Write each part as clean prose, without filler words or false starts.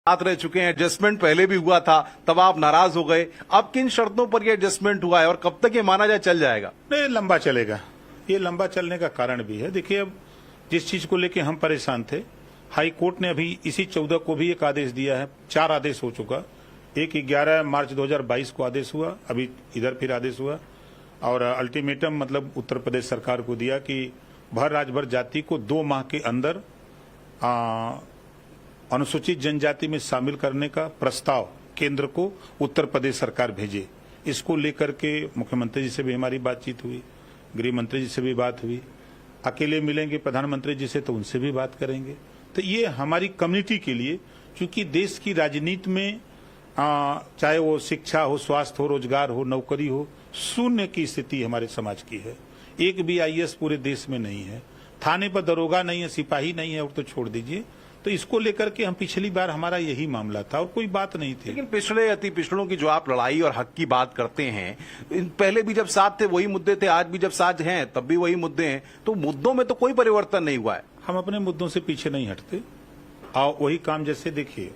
साथ रह चुके हैं, एडजस्टमेंट पहले भी हुआ था, तब आप नाराज हो गए। अब किन शर्तों पर ये एडजस्टमेंट हुआ है और कब तक ये माना जाए चल जाएगा? नहीं, लंबा चलेगा। ये लंबा चलने का कारण भी है। देखिए, अब जिस चीज को लेके हम परेशान थे, हाई कोर्ट ने अभी इसी 14 को भी एक आदेश दिया है। 4 आदेश हो चुका। एक 11 मार्च 2022 को आदेश हुआ, अभी इधर फिर आदेश हुआ और अल्टीमेटम मतलब उत्तर प्रदेश सरकार को दिया कि भर राज्यभर जाति को 2 माह के अंदर अनुसूचित जनजाति में शामिल करने का प्रस्ताव केंद्र को उत्तर प्रदेश सरकार भेजे। इसको लेकर के मुख्यमंत्री जी से भी हमारी बातचीत हुई, गृह मंत्री जी से भी बात हुई, अकेले मिलेंगे प्रधानमंत्री जी से तो उनसे भी बात करेंगे। तो ये हमारी कम्युनिटी के लिए, क्योंकि देश की राजनीति में चाहे वो शिक्षा हो, स्वास्थ्य हो, रोजगार हो, नौकरी हो, शून्य की स्थिति हमारे समाज की है। एक भी आईएएस पूरे देश में नहीं है, थाने पर दरोगा नहीं है, सिपाही नहीं है, और तो छोड़ दीजिए। तो इसको लेकर के हम पिछली बार हमारा यही मामला था और कोई बात नहीं थी। लेकिन पिछड़े अति पिछड़ों की जो आप लड़ाई और हक की बात करते हैं, पहले भी जब साथ थे वही मुद्दे थे, आज भी जब साथ हैं तब भी वही मुद्दे हैं, तो मुद्दों में तो कोई परिवर्तन नहीं हुआ है। हम अपने मुद्दों से पीछे नहीं हटते और वही काम, जैसे देखिए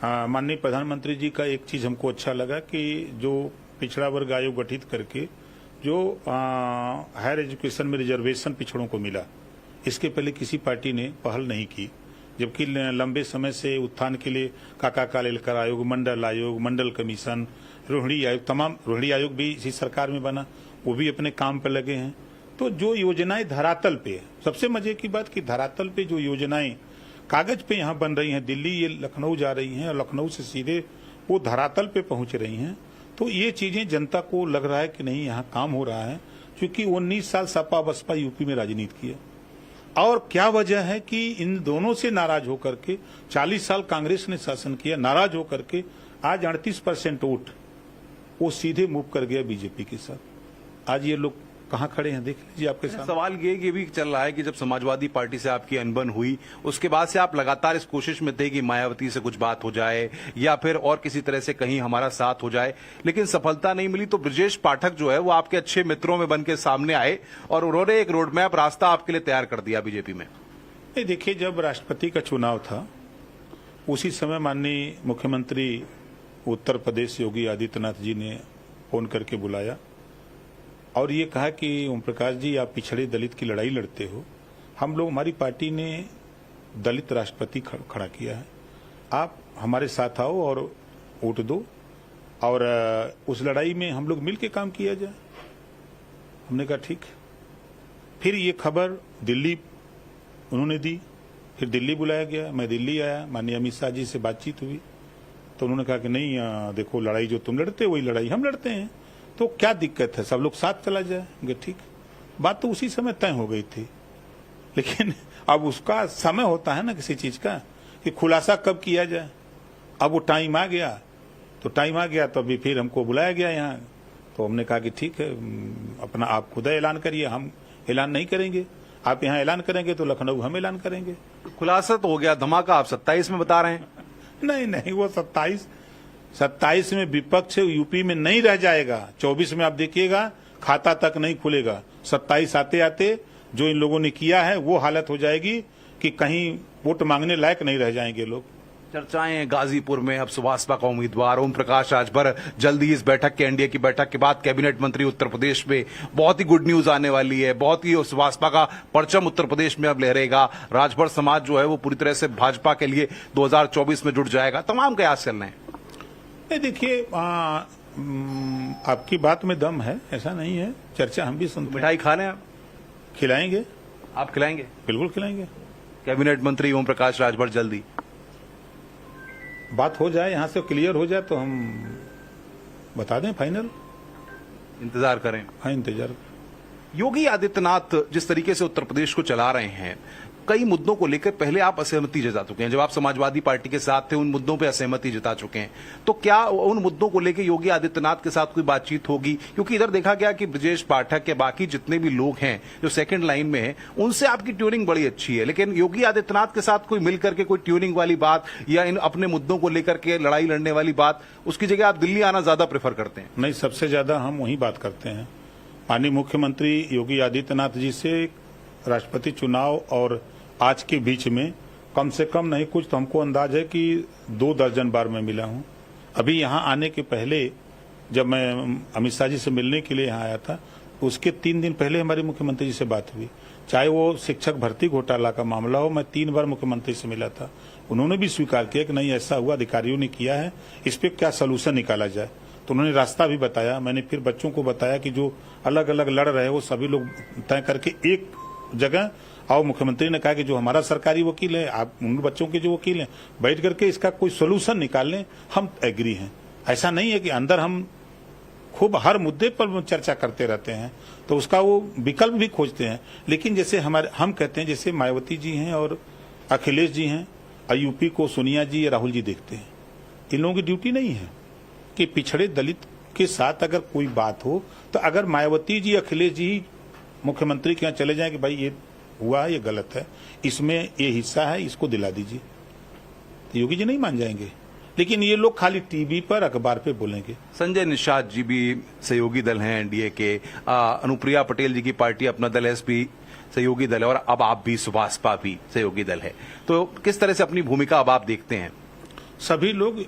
माननीय प्रधानमंत्री जी का एक चीज हमको अच्छा लगा कि जो पिछड़ा वर्ग आयोग गठित करके जो हायर एजुकेशन में रिजर्वेशन पिछड़ों को मिला, इसके पहले किसी पार्टी ने पहल नहीं की। जबकि लंबे समय से उत्थान के लिए काका कालेलकर आयोग, मंडल कमीशन, रोहिणी आयोग, तमाम रोहिणी आयोग भी इसी सरकार में बना, वो भी अपने काम पर लगे हैं। तो जो योजनाएं धरातल पे, सबसे मजे की बात कि धरातल पे जो योजनाएं कागज पे यहाँ बन रही हैं, दिल्ली ये लखनऊ जा रही हैं और लखनऊ से सीधे वो धरातल पे पहुंच रही हैं। तो ये चीजें जनता को लग रहा है कि नहीं यहाँ काम हो रहा है, क्योंकि 19 साल सपा बसपा यूपी में राजनीति की है। और क्या वजह है कि इन दोनों से नाराज होकर के 40 साल कांग्रेस ने शासन किया, नाराज होकर के आज 38% वोट वो सीधे मूव कर गया बीजेपी के साथ। आज ये लोग कहां खड़े हैं देख लीजिए आपके साथ। सवाल ये भी चल रहा है कि जब समाजवादी पार्टी से आपकी अनबन हुई, उसके बाद से आप लगातार इस कोशिश में थे कि मायावती से कुछ बात हो जाए या फिर और किसी तरह से कहीं हमारा साथ हो जाए, लेकिन सफलता नहीं मिली। तो ब्रजेश पाठक जो है वो आपके अच्छे मित्रों में बन के सामने आए और उन्होंने एक रोड मैप रास्ता आपके लिए तैयार कर दिया बीजेपी में। देखिए, जब राष्ट्रपति का चुनाव था उसी समय माननीय मुख्यमंत्री उत्तर प्रदेश योगी आदित्यनाथ जी ने फोन करके बुलाया और ये कहा कि ओम प्रकाश जी, आप पिछड़े दलित की लड़ाई लड़ते हो, हम लोग, हमारी पार्टी ने दलित राष्ट्रपति खड़ा किया है, आप हमारे साथ आओ और वोट दो और उस लड़ाई में हम लोग मिलकर काम किया जाए। हमने कहा ठीक। फिर ये खबर दिल्ली उन्होंने दी, फिर दिल्ली बुलाया गया, मैं दिल्ली आया, माननीय अमित शाह जी से बातचीत हुई तो उन्होंने कहा कि नहीं, देखो लड़ाई जो तुम लड़ते वही लड़ाई हम लड़ते हैं, तो क्या दिक्कत है, सब लोग साथ चला जाए। ठीक, बात तो उसी समय तय हो गई थी, लेकिन अब उसका समय होता है ना किसी चीज का कि खुलासा कब किया जाए। अब वो टाइम आ गया तो अभी फिर हमको बुलाया गया यहाँ, तो हमने कहा कि ठीक है, अपना आप खुद ऐलान करिए, हम ऐलान नहीं करेंगे। आप यहाँ ऐलान करेंगे तो लखनऊ हम ऐलान करेंगे। खुलासा तो हो गया, धमाका आप 27 में बता रहे हैं। नहीं, वो 27 में विपक्ष यूपी में नहीं रह जाएगा। 24 में आप देखिएगा खाता तक नहीं खुलेगा। 27 आते आते जो इन लोगों ने किया है वो हालत हो जाएगी कि कहीं वोट मांगने लायक नहीं रह जाएंगे लोग। चर्चाएं गाजीपुर में, अब सुभाषपा का उम्मीदवार ओम प्रकाश राजभर जल्दी इस बैठक के, एनडीए की बैठक के बाद कैबिनेट मंत्री उत्तर प्रदेश में, बहुत ही गुड न्यूज आने वाली है। बहुत ही सुभाषपा का परचम उत्तर प्रदेश में अब लहरेगा। राजभर समाज जो है वो पूरी तरह से भाजपा के लिए 2024 में जुट जाएगा। तमाम कयास चल रहे हैं। नहीं, देखिए, आपकी बात में दम है, ऐसा नहीं है। चर्चा हम भी सुनते हैं। मिठाई खा लें आप? खिलाएंगे। आप खिलाएंगे? बिल्कुल खिलाएंगे। कैबिनेट मंत्री ओम प्रकाश राजभर जल्दी बात हो जाए, यहां से क्लियर हो जाए तो हम बता दें फाइनल। इंतजार करें। हाँ, इंतजार। योगी आदित्यनाथ जिस तरीके से उत्तर प्रदेश को चला रहे हैं, कई मुद्दों को लेकर पहले आप असहमति जता चुके हैं। जब आप समाजवादी पार्टी के साथ थे उन मुद्दों पे असहमति जता चुके हैं, तो क्या उन मुद्दों को लेकर योगी आदित्यनाथ के साथ कोई बातचीत होगी? क्योंकि इधर देखा गया कि ब्रजेश पाठक के बाकी जितने भी लोग हैं जो सेकंड लाइन में हैं, उनसे आपकी ट्यूनिंग बड़ी अच्छी है, लेकिन योगी आदित्यनाथ के साथ कोई मिलकर के कोई ट्यूनिंग वाली बात या इन अपने मुद्दों को लेकर के लड़ाई लड़ने वाली बात, उसकी जगह आप दिल्ली आना ज्यादा प्रेफर करते हैं? नहीं, सबसे ज्यादा हम वही बात करते हैं। माननीय मुख्यमंत्री योगी आदित्यनाथ जी से राष्ट्रपति चुनाव और आज के बीच में कम से कम नहीं कुछ तो हमको अंदाज है कि 2 दर्जन बार मैं मिला हूं। अभी यहां आने के पहले जब मैं अमित शाह जी से मिलने के लिए यहां आया था, उसके 3 दिन पहले हमारे मुख्यमंत्री जी से बात हुई। चाहे वो शिक्षक भर्ती घोटाला का मामला हो, मैं 3 बार मुख्यमंत्री से मिला था। उन्होंने भी स्वीकार किया कि नहीं ऐसा हुआ, अधिकारियों ने किया है, इस पे क्या सलूशन निकाला जाए। तो उन्होंने रास्ता भी बताया। मैंने फिर बच्चों को बताया कि जो अलग अलग लड़ रहे वो सभी लोग तय करके एक जगह आओ। मुख्यमंत्री ने कहा कि जो हमारा सरकारी वकील है, आप उन बच्चों के जो वकील हैं, बैठ करके इसका कोई सोल्यूशन निकाल लें, हम एग्री हैं। ऐसा नहीं है कि अंदर हम खूब हर मुद्दे पर चर्चा करते रहते हैं, तो उसका वो विकल्प भी खोजते हैं। लेकिन जैसे हम कहते हैं, जैसे मायावती जी हैं और अखिलेश जी हैं, यूपी को सोनिया जी या राहुल जी देखते हैं। इन लोगों की ड्यूटी नहीं है कि पिछड़े दलित के साथ अगर कोई बात हो तो अगर मायावती जी अखिलेश जी मुख्यमंत्री के यहाँ चले जाएं कि भाई ये हुआ है, ये गलत है, इसमें ये हिस्सा है, इसको दिला दीजिए, तो योगी जी नहीं मान जाएंगे। लेकिन ये लोग खाली टीवी पर अखबार पे बोलेंगे। संजय निषाद जी भी सहयोगी दल हैं एनडीए के, अनुप्रिया पटेल जी की पार्टी अपना दल एसपी सहयोगी दल है, और अब आप भी सुभाषपा भी सहयोगी दल है। तो किस तरह से अपनी भूमिका अब आप देखते हैं? सभी लोग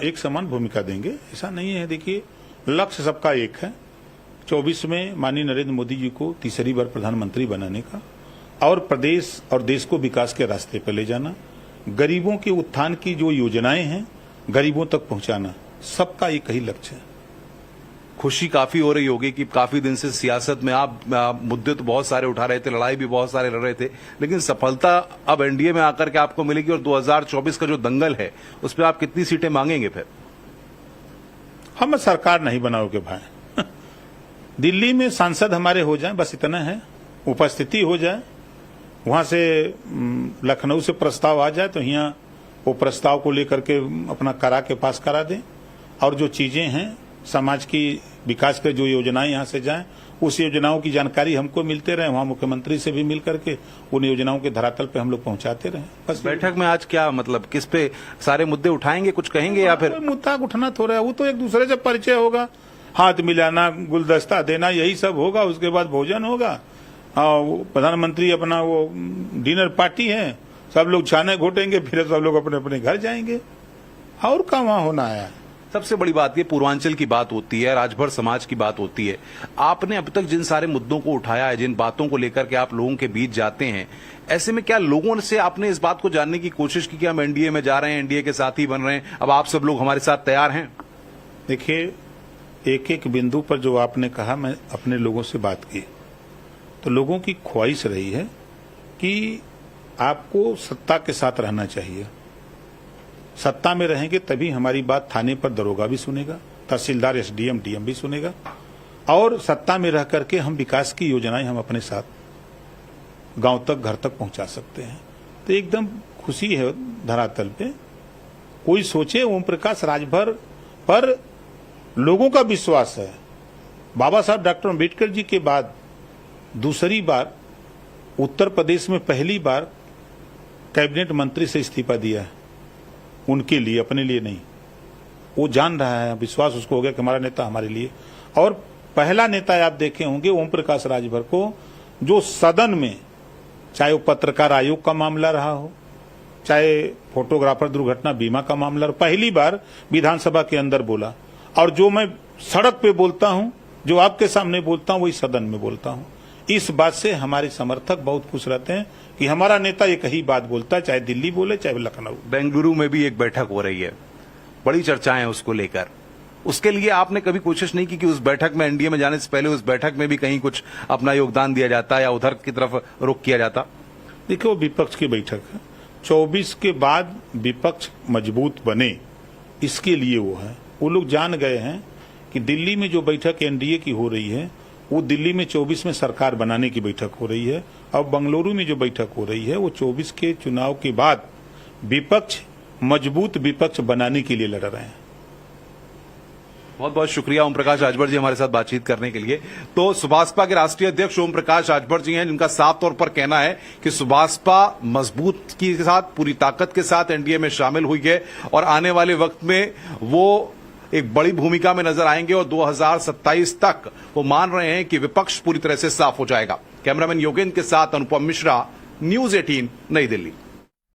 एक समान भूमिका देंगे, ऐसा नहीं है। देखिए, लक्ष्य सबका एक है, 24 में माननीय नरेंद्र मोदी जी को तीसरी बार प्रधानमंत्री बनाने का, और प्रदेश और देश को विकास के रास्ते पर ले जाना, गरीबों के उत्थान की जो योजनाएं हैं गरीबों तक पहुंचाना, सबका एक ही लक्ष्य है। खुशी काफी हो रही होगी कि काफी दिन से सियासत में आप मुद्दे तो बहुत सारे उठा रहे थे, लड़ाई भी बहुत सारे लड़ रहे थे, लेकिन सफलता अब एनडीए में आकर के आपको मिलेगी, और 2024 का जो दंगल है उस पर आप कितनी सीटें मांगेंगे? फिर हम सरकार नहीं बनाओगे भाई, दिल्ली में सांसद हमारे हो जाएं, बस इतना है, उपस्थिति हो जाए, वहां से लखनऊ से प्रस्ताव आ जाए तो यहाँ वो प्रस्ताव को लेकर के अपना करा के पास करा दें, और जो चीजें हैं समाज की विकास के जो योजनाएं यहाँ से जाएं, उस योजनाओं की जानकारी हमको मिलते रहे, वहाँ मुख्यमंत्री से भी मिल करके उन योजनाओं के धरातल पे हम लोग पहुंचाते रहे। बस बैठक में आज क्या मतलब, किस पे सारे मुद्दे उठाएंगे, कुछ कहेंगे या फिर मुद्दा उठना थोड़ा है, वो तो एक दूसरे से परिचय होगा, हाथ मिलाना, गुलदस्ता देना, यही सब होगा। उसके बाद भोजन होगा, प्रधानमंत्री अपना वो डिनर पार्टी है, सब लोग छाने घोटेंगे, फिर सब लोग अपने अपने घर जाएंगे, और क्या वहां होना है। सबसे बड़ी बात ये पूर्वांचल की बात होती है, राजभर समाज की बात होती है। आपने अब तक जिन सारे मुद्दों को उठाया है, जिन बातों को लेकर के आप लोगों के बीच जाते हैं, ऐसे में क्या लोगों से आपने इस बात को जानने की कोशिश की कि हम एनडीए में जा रहे हैं, एनडीए के साथी बन रहे हैं, अब आप सब लोग हमारे साथ तैयार हैं? देखिए, एक एक बिंदु पर जो आपने कहा, मैं अपने लोगों से बात की, तो लोगों की ख्वाहिश रही है कि आपको सत्ता के साथ रहना चाहिए। सत्ता में रहेंगे तभी हमारी बात थाने पर दरोगा भी सुनेगा, तहसीलदार एसडीएम डीएम भी सुनेगा, और सत्ता में रह करके हम विकास की योजनाएं हम अपने साथ गांव तक, घर तक पहुंचा सकते हैं। तो एकदम खुशी है धरातल पे। कोई सोचे, ओम प्रकाश राजभर पर लोगों का विश्वास है। बाबा साहब डॉक्टर अम्बेडकर जी के बाद दूसरी बार उत्तर प्रदेश में पहली बार कैबिनेट मंत्री से इस्तीफा दिया है, उनके लिए, अपने लिए नहीं। वो जान रहा है, विश्वास उसको हो गया कि हमारा नेता हमारे लिए। और पहला नेता आप देखे होंगे ओम प्रकाश राजभर को, जो सदन में, चाहे वो पत्रकार आयोग का मामला रहा हो, चाहे फोटोग्राफर दुर्घटना बीमा का मामला, पहली बार विधानसभा के अंदर बोला। और जो मैं सड़क पे बोलता हूं, जो आपके सामने बोलता हूं, वही सदन में बोलता हूं। इस बात से हमारे समर्थक बहुत खुश रहते हैं कि हमारा नेता एक ही बात बोलता है, चाहे दिल्ली बोले चाहे लखनऊ। बेंगलुरु में भी एक बैठक हो रही है, बड़ी चर्चाएं उसको लेकर। उसके लिए आपने कभी कोशिश नहीं की कि उस बैठक में, एनडीए में जाने से पहले उस बैठक में भी कहीं कुछ अपना योगदान दिया जाता या उधर की तरफ रुख किया जाता? देखिए, वो विपक्ष की बैठक है, 24 के बाद विपक्ष मजबूत बने, इसके लिए वो है। वो लोग जान गए हैं कि दिल्ली में जो बैठक एनडीए की हो रही है, वो दिल्ली में 24 में सरकार बनाने की बैठक हो रही है, और बंगलुरु में जो बैठक हो रही है वो 24 के चुनाव के बाद विपक्ष, मजबूत विपक्ष बनाने के लिए लड़ रहे हैं। बहुत बहुत शुक्रिया ओम प्रकाश राजभर जी हमारे साथ बातचीत करने के लिए। तो सुभाषपा के राष्ट्रीय अध्यक्ष ओम प्रकाश राजभर जी हैं, जिनका साफ तौर पर कहना है कि सुभाषपा मजबूत के साथ, पूरी ताकत के साथ एनडीए में शामिल हुई है, और आने वाले वक्त में वो एक बड़ी भूमिका में नजर आएंगे, और 2027 तक वो मान रहे हैं कि विपक्ष पूरी तरह से साफ हो जाएगा। कैमरामैन योगेंद्र के साथ अनुपम मिश्रा, न्यूज 18 नई दिल्ली।